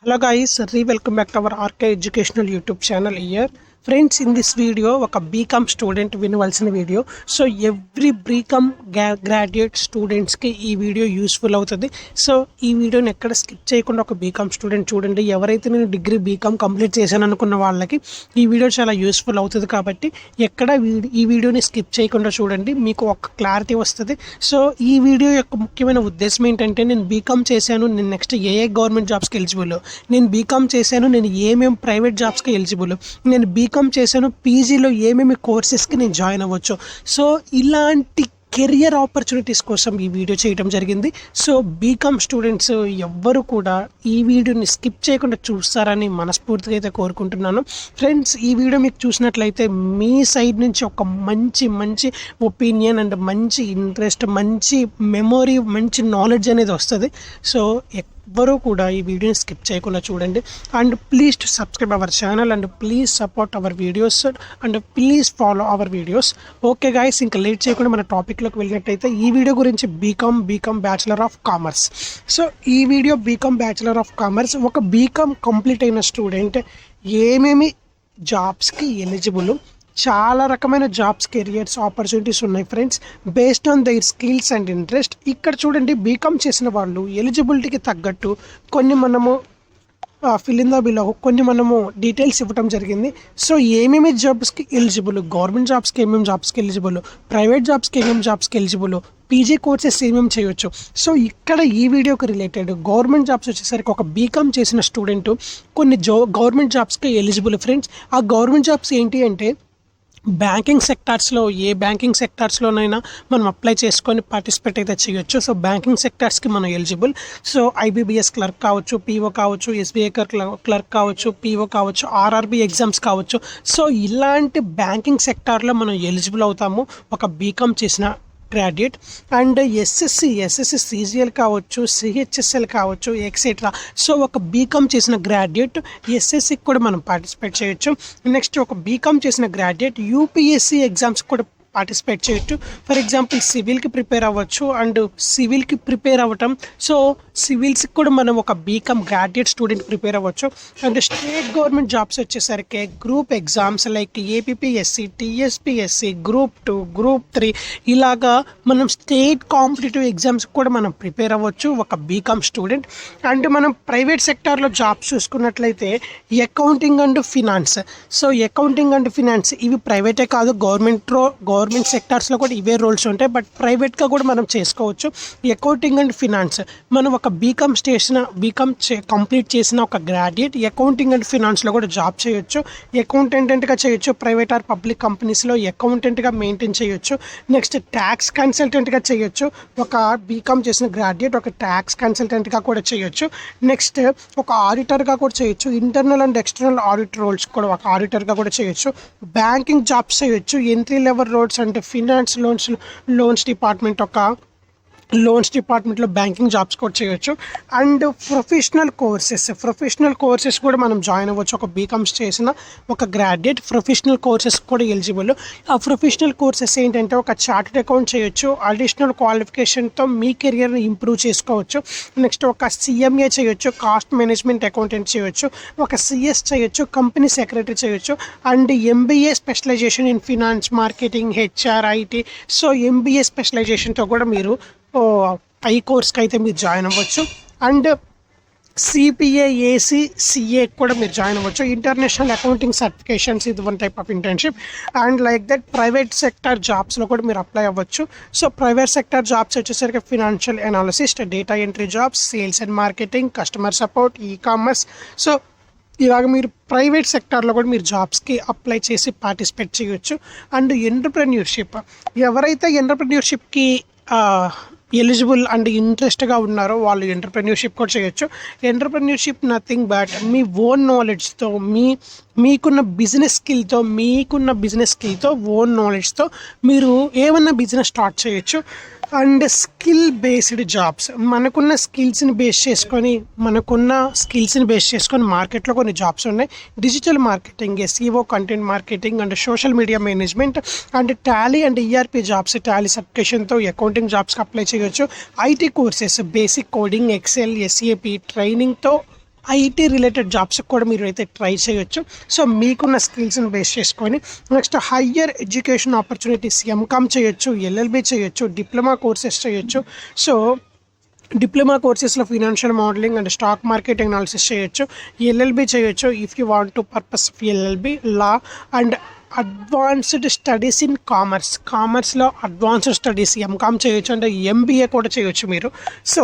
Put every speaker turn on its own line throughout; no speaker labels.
Hello guys, welcome back to our RK Educational YouTube channel here. Friends, in this video ఒక BCom student వినవలసిన video. So every BCom graduate స్టూడెంట్స్కి ఈ video useful అవుతుంది. So ఈ వీడియోని ఎక్కడ skip చేయకుండా ఒక బీకామ్ స్టూడెంట్ చూడండి. ఎవరైతే నేను డిగ్రీ బీకామ్ కంప్లీట్ చేశాను అనుకున్న వాళ్ళకి ఈ వీడియో చాలా యూస్ఫుల్ అవుతుంది కాబట్టి ఎక్కడ ఈ వీడియోని స్కిప్ చేయకుండా చూడండి, మీకు ఒక క్లారిటీ వస్తుంది. సో ఈ వీడియో యొక్క ముఖ్యమైన ఉద్దేశం ఏంటంటే, నేను బీకామ్ చేశాను, నేను నెక్స్ట్ ఏ గవర్నమెంట్ జాబ్స్కి ఎలిజిబుల్, నేను బీకామ్ చేశాను, నేను ఏమేమి ప్రైవేట్ జాబ్స్కి ఎలిజిబుల్, నేను బీకామ్ చేశాను, పీజీలో ఏమేమి కోర్సెస్కి నేను జాయిన్ అవ్వచ్చు. సో ఇలాంటి కెరియర్ ఆపర్చునిటీస్ కోసం ఈ వీడియో చేయడం జరిగింది. సో బీకామ్ స్టూడెంట్స్ ఎవ్వరు కూడా ఈ వీడియోని స్కిప్ చేయకుండా చూస్తారని మనస్ఫూర్తిగా అయితే కోరుకుంటున్నాను. ఫ్రెండ్స్, ఈ వీడియో మీకు చూసినట్లయితే మీ సైడ్ నుంచి ఒక మంచి ఒపీనియన్ అండ్ మంచి ఇంట్రెస్ట్, మంచి మెమొరీ, మంచి నాలెడ్జ్ అనేది వస్తుంది. సో ఎవ్వరూ కూడా ఈ వీడియోని స్కిప్ చేయకుండా చూడండి. And please to subscribe our channel and please support our videos and please follow our videos. Okay guys, ఇంకా లేట్ చేయకుండా మన టాపిక్లోకి వెళ్ళినట్టయితే ఈ వీడియో గురించి BCom bachelor of commerce. So ఈ video BCom bachelor of commerce, ఒక బీకామ్ కంప్లీట్ అయిన స్టూడెంట్ ఏమేమి జాబ్స్కి ఎలిజిబుల్, చాలా రకమైన జాబ్స్ కెరియర్స్ ఆపర్చునిటీస్ ఉన్నాయి friends, based on their skills and interest. ఇక్కడ చూడండి, బీకామ్ చేసిన వాళ్ళు ఎలిజిబిలిటీకి తగ్గట్టు కొన్ని మనము ఫిల్ ఇన్ ద బిలో కొన్ని మనము డీటెయిల్స్ ఇవ్వడం జరిగింది. సో ఏమేమి జాబ్స్కి ఎలిజిబుల్, గవర్నమెంట్ జాబ్స్కి ఏమేమి జాబ్స్కి ఎలిజిబుల్, ప్రైవేట్ జాబ్స్కి ఏమేమి జాబ్స్కి ఎలిజిబుల్, పీజీ కోర్సెస్ ఏమేమి చేయొచ్చు. సో ఇక్కడ ఈ వీడియోకి రిలేటెడ్ గవర్నమెంట్ జాబ్స్ వచ్చేసరికి ఒక బీకామ్ చేసిన స్టూడెంట్ కొన్ని గవర్నమెంట్ జాబ్స్కి ఎలిజిబుల్ ఫ్రెండ్స్. ఆ గవర్నమెంట్ జాబ్స్ ఏంటి అంటే, బ్యాంకింగ్ సెక్టార్స్లో ఏ బ్యాంకింగ్ సెక్టార్స్లోనైనా మనం అప్లై చేసుకొని పార్టిసిపేట్ అయితే చేయొచ్చు. సో బ్యాంకింగ్ సెక్టార్స్కి మనం ఎలిజిబుల్. సో ఐబీబీఎస్ క్లర్క్ కావచ్చు, పీఓ కావచ్చు, ఎస్బీఐ క్లర్క్ కావచ్చు, పీఓ కావచ్చు, ఆర్ఆర్బీ ఎగ్జామ్స్ కావచ్చు. సో ఇలాంటి బ్యాంకింగ్ సెక్టార్లో మనం ఎలిజిబుల్ అవుతాము ఒక బీకామ్ చేసిన గ్రాడ్యుయేట్. అండ్ ఎస్ఎస్సి సీజీఎల్ కావచ్చు, సిహెచ్ఎస్ఎల్ కావచ్చు, ఎక్సెట్రా. సో ఒక బీకామ్ చేసిన గ్రాడ్యుయేట్ ఎస్ఎస్సికి కూడా మనం పార్టిసిపేట్ చేయొచ్చు. నెక్స్ట్ ఒక బీకామ్ చేసిన గ్రాడ్యుయేట్ యూపీఎస్సి ఎగ్జామ్స్ కూడా పార్టిసిపేట్ చేయొచ్చు. ఫర్ ఎగ్జాంపుల్ సివిల్కి ప్రిపేర్ అవ్వచ్చు. అండ్ సివిల్కి ప్రిపేర్ అవ్వటం, సో సివిల్స్కి కూడా మనం ఒక బీకామ్ గ్రాడ్యుయేట్ స్టూడెంట్ ప్రిపేర్ అవ్వచ్చు. అండ్ స్టేట్ గవర్నమెంట్ జాబ్స్ వచ్చేసరికి group exams like APPSC, TSPSC, group 2, group 3 ఇలాగా మనం స్టేట్ కాంపిటేటివ్ ఎగ్జామ్స్ కూడా మనం ప్రిపేర్ అవ్వచ్చు ఒక బీకామ్ స్టూడెంట్. అండ్ మనం ప్రైవేట్ సెక్టార్లో జాబ్స్ చూసుకున్నట్లయితే accounting and finance. So accounting and finance ఇవి ప్రైవేటే కాదు, గవర్నమెంట్ సెక్టార్స్లో కూడా ఇవే రోల్స్ ఉంటాయి, బట్ ప్రైవేట్గా కూడా మనం చేసుకోవచ్చు. అకౌంటింగ్ అండ్ ఫినాన్స్ మనం ఒక బీకామ్ కంప్లీట్ చేసిన ఒక గ్రాడ్యుయేట్ అకౌంటింగ్ అండ్ ఫినాన్స్లో కూడా జాబ్ చేయొచ్చు. అకౌంటెంట్గా చేయొచ్చు, ప్రైవేట్ ఆర్ పబ్లిక్ కంపెనీస్లో అకౌంటెంట్గా మెయింటైన్ చేయొచ్చు. నెక్స్ట్ ట్యాక్స్ కన్సల్టెంట్గా చేయొచ్చు. ఒక బీకామ్ చేసిన గ్రాడ్యుయేట్ ఒక ట్యాక్స్ కన్సల్టెంట్గా కూడా చేయొచ్చు. నెక్స్ట్ ఒక ఆడిటర్గా కూడా చేయొచ్చు. Internal and external audit roles కూడా ఒక ఆడిటర్గా కూడా చేయొచ్చు. బ్యాంకింగ్ జాబ్స్ చేయొచ్చు. ఎంట్రీ లెవెల్ రోల్స్ అంటే ఫినాన్స్, లోన్స్ డిపార్ట్మెంట్లో బ్యాంకింగ్ జాబ్స్ కూడా చేయొచ్చు. అండ్ ప్రొఫెషనల్ కోర్సెస్ కూడా మనం జాయిన్ అవ్వచ్చు. ఒక బీకామ్స్ చేసిన ఒక గ్రాడ్యుయేట్ ప్రొఫెషనల్ కోర్సెస్ కూడా ఎలిజిబుల్. ఆ ప్రొఫెషనల్ కోర్సెస్ ఏంటంటే, ఒక చార్టెడ్ అకౌంట్ చేయొచ్చు, అడిషనల్ క్వాలిఫికేషన్తో మీ కెరియర్ని ఇంప్రూవ్ చేసుకోవచ్చు. నెక్స్ట్ ఒక సిఎంఏ చేయొచ్చు, కాస్ట్ మేనేజ్మెంట్ అకౌంటెంట్ చేయొచ్చు, ఒక సిఎస్ చేయొచ్చు, కంపెనీ సెక్రటరీ చేయొచ్చు. And MBA specialisation in finance, marketing, HR, IT. So MBA స్పెషలైజేషన్తో కూడా మీరు ఐ కోర్స్కి అయితే మీరు జాయిన్ అవ్వచ్చు. అండ్ సిపిఏ, ఏసీ, సిఏ కూడా మీరు జాయిన్ అవ్వచ్చు. ఇంటర్నేషనల్ అకౌంటింగ్ సర్టిఫికేషన్స్, ఇది one type of internship. And like that private sector జాబ్స్లో కూడా మీరు అప్లై అవ్వచ్చు. సో ప్రైవేట్ సెక్టార్ జాబ్స్ వచ్చేసరికి financial analyst, data entry jobs, sales and marketing, customer support, ecommerce. So ఇలాగ మీరు ప్రైవేట్ సెక్టార్లో కూడా మీరు జాబ్స్కి అప్లై చేసి పార్టిసిపేట్ చేయొచ్చు. అండ్ ఎంటర్ప్రెన్యూర్షిప్, ఎవరైతే ఎంటర్ప్రెన్యూర్షిప్కి ఎలిజిబుల్ అండ్ ఇంట్రెస్ట్గా ఉన్నారో వాళ్ళు ఎంటర్ప్రెన్యూర్షిప్ కూడా చేయొచ్చు. ఎంటర్ప్రెన్యూర్షిప్ నథింగ్ బట్ మీ ఓన్ నాలెడ్జ్తో, మీకున్న బిజినెస్ స్కిల్తో ఓన్ నాలెడ్జ్తో మీరు ఏమన్నా బిజినెస్ స్టార్ట్ చేయొచ్చు. అండ్ స్కిల్ బేస్డ్ జాబ్స్, మనకున్న స్కిల్స్ని బేస్ చేసుకొని మార్కెట్లో కొన్ని జాబ్స్ ఉన్నాయి. Digital marketing, SEO, content marketing and social media management and Tally and ERP jobs, Tally సర్టిఫికేషన్తో అకౌంటింగ్ జాబ్స్కి అప్లై చేయొచ్చు. IT courses, basic coding, Excel, SAP ట్రైనింగ్తో ఐటీ రిలేటెడ్ జాబ్స్ కూడా మీరు అయితే ట్రై చేయొచ్చు. సో మీకున్న స్కిల్స్ని బేస్ చేసుకొని next higher education opportunities MCom చేయొచ్చు, ఎల్ఎల్బి చేయొచ్చు, డిప్లొమా కోర్సెస్ చేయొచ్చు. సో డిప్లొమా కోర్సెస్లో financial modelling and stock market analysis చేయొచ్చు, ఎల్ఎల్బి చేయొచ్చు if you want to purpose LLB, law and advanced studies in కామర్స్లో అడ్వాన్స్డ్ స్టడీస్ ఎంకామ్ చేయొచ్చు, అంటే MBA కూడా చేయొచ్చు మీరు. సో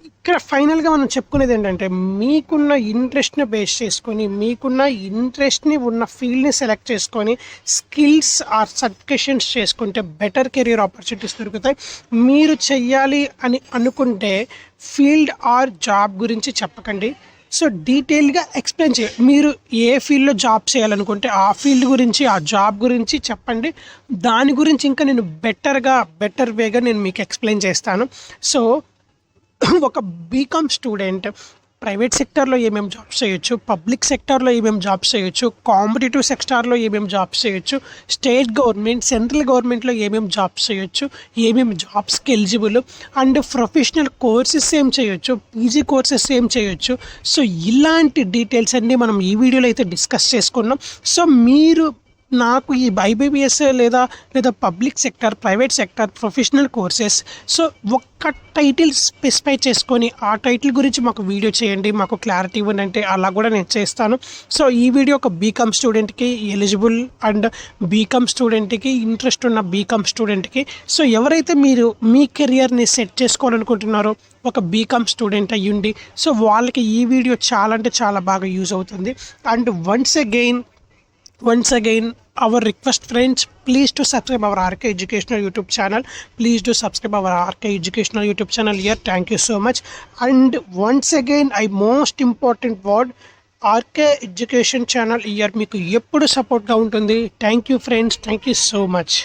ఇక్కడ ఫైనల్గా మనం చెప్పుకునేది ఏంటంటే మీకున్న ఇంట్రెస్ట్ని బేస్ చేసుకొని, మీకున్న ఇంట్రెస్ట్ని ఉన్న ఫీల్డ్ని సెలెక్ట్ చేసుకొని స్కిల్స్ ఆర్ సర్టిఫికేషన్స్ చేసుకుంటే బెటర్ కెరీర్ ఆపర్చునిటీస్ దొరుకుతాయి. మీరు చెయ్యాలి అని అనుకుంటే ఫీల్డ్ ఆర్ జాబ్ గురించి చెప్పకండి. సో డీటెయిల్గా ఎక్స్ప్లెయిన్ చేయాలి. మీరు ఏ ఫీల్డ్లో జాబ్ చేయాలనుకుంటే ఆ ఫీల్డ్ గురించి, ఆ జాబ్ గురించి చెప్పండి. దాని గురించి ఇంకా నేను బెటర్ వేగా నేను మీకు ఎక్స్ప్లెయిన్ చేస్తాను. సో ఒక బీకామ్ స్టూడెంట్ ప్రైవేట్ సెక్టార్లో ఏమేమి జాబ్స్ చేయొచ్చు, పబ్లిక్ సెక్టార్లో ఏమేమి జాబ్స్ చేయొచ్చు, కాంపిటేటివ్ సెక్టార్లో ఏమేమి జాబ్స్ చేయొచ్చు, స్టేట్ గవర్నమెంట్, సెంట్రల్ గవర్నమెంట్లో ఏమేమి జాబ్స్ చేయొచ్చు, ఏమేమి జాబ్స్కి ఎలిజిబుల్, అండ్ ప్రొఫెషనల్ కోర్సెస్ ఏం చేయొచ్చు, పీజీ కోర్సెస్ ఏం చేయొచ్చు. సో ఇలాంటి డీటెయిల్స్ అన్నీ మనం ఈ వీడియోలో అయితే డిస్కస్ చేసుకున్నాం. సో మీరు నాకు ఈ ఐబీబీఎస్ లేదా public sector, private sector, professional courses, so ఒక్క టైటిల్ స్పెసిఫై చేసుకొని ఆ టైటిల్ గురించి మాకు వీడియో చేయండి, మాకు క్లారిటీ ఇవ్వండి అంటే అలా కూడా నేను చేస్తాను. సో ఈ వీడియో ఒక బీకామ్ స్టూడెంట్కి ఎలిజిబుల్ అండ్ బీకామ్ స్టూడెంట్కి, ఇంట్రెస్ట్ ఉన్న బీకామ్ స్టూడెంట్కి. సో ఎవరైతే మీరు మీ కెరియర్ని సెట్ చేసుకోవాలనుకుంటున్నారో ఒక బీకామ్ స్టూడెంట్ అయ్యుండి, సో వాళ్ళకి ఈ వీడియో చాలా అంటే చాలా బాగా యూజ్ అవుతుంది. And once again our request friends, please to subscribe our RK Educational YouTube channel. Please do subscribe our RK Educational YouTube channel here. Thank you so much. And once again most important word, RK Education channel here మీకు ఎప్పుడు సపోర్ట్గా ఉంటుంది. Thank you friends, thank you so much.